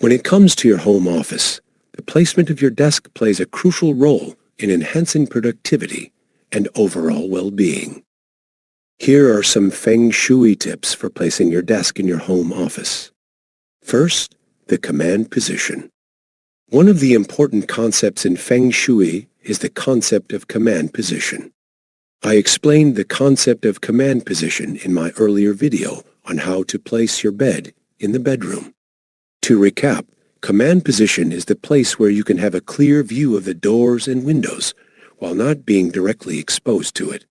When it comes to your home office, the placement of your desk plays a crucial role in enhancing productivity and overall well-being. Here are some Feng Shui tips for placing your desk in your home office. First, the command position. One of the important concepts in Feng Shui is the concept of command position. I explained the concept of command position in my earlier video on how to place your bed in the bedroom. To recap, command position is the place where you can have a clear view of the doors and windows while not being directly exposed to it.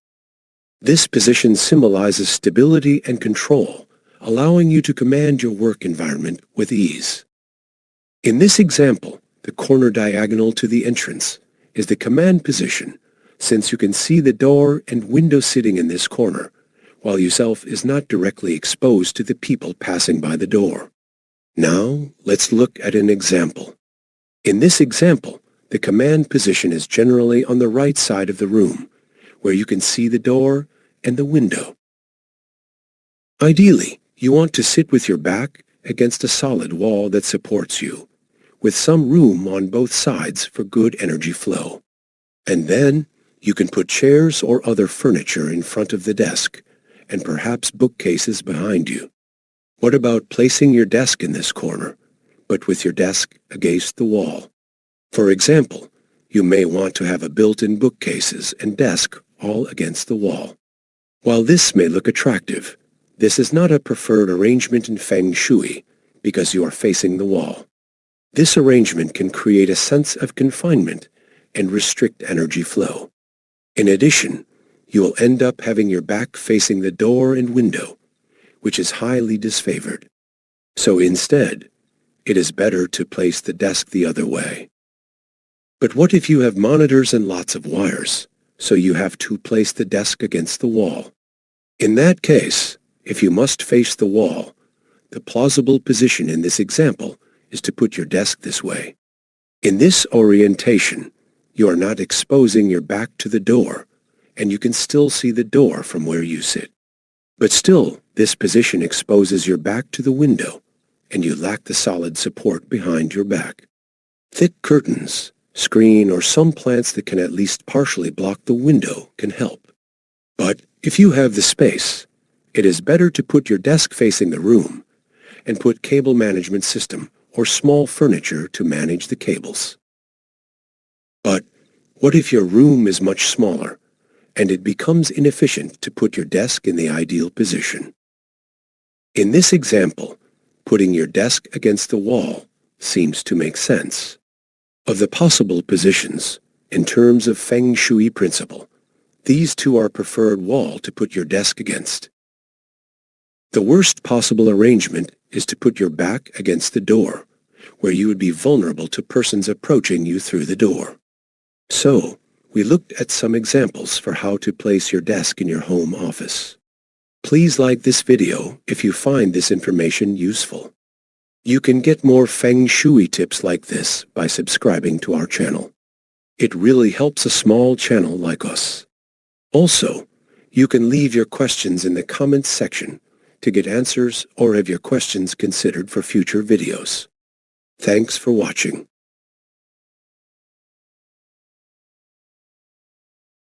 This position symbolizes stability and control, allowing you to command your work environment with ease. In this example, the corner diagonal to the entrance is the command position, since you can see the door and window sitting in this corner, while yourself is not directly exposed to the people passing by the door. Now, let's look at an example. In this example, the command position is generally on the right side of the room, where you can see the door and the window. Ideally, you want to sit with your back against a solid wall that supports you, with some room on both sides for good energy flow. And then, you can put chairs or other furniture in front of the desk, and perhaps bookcases behind you. What about placing your desk in this corner, but with your desk against the wall? For example, you may want to have a built-in bookcases and desk all against the wall. While this may look attractive, this is not a preferred arrangement in Feng Shui because you are facing the wall. This arrangement can create a sense of confinement and restrict energy flow. In addition, you will end up having your back facing the door and window, which is highly disfavored. So instead, it is better to place the desk the other way. But what if you have monitors and lots of wires, so you have to place the desk against the wall? In that case, if you must face the wall, the plausible position in this example is to put your desk this way. In this orientation, you are not exposing your back to the door, and you can still see the door from where you sit. But still, this position exposes your back to the window, and you lack the solid support behind your back. Thick curtains, screen, or some plants that can at least partially block the window can help. But if you have the space, it is better to put your desk facing the room and put cable management system or small furniture to manage the cables. But what if your room is much smaller and it becomes inefficient to put your desk in the ideal position? In this example, putting your desk against the wall seems to make sense. Of the possible positions, in terms of Feng Shui principle, these two are preferred wall to put your desk against. The worst possible arrangement is to put your back against the door, where you would be vulnerable to persons approaching you through the door. So, we looked at some examples for how to place your desk in your home office. Please like this video if you find this information useful. You can get more Feng Shui tips like this by subscribing to our channel. It really helps a small channel like us. Also, you can leave your questions in the comments section to get answers or have your questions considered for future videos. Thanks for watching.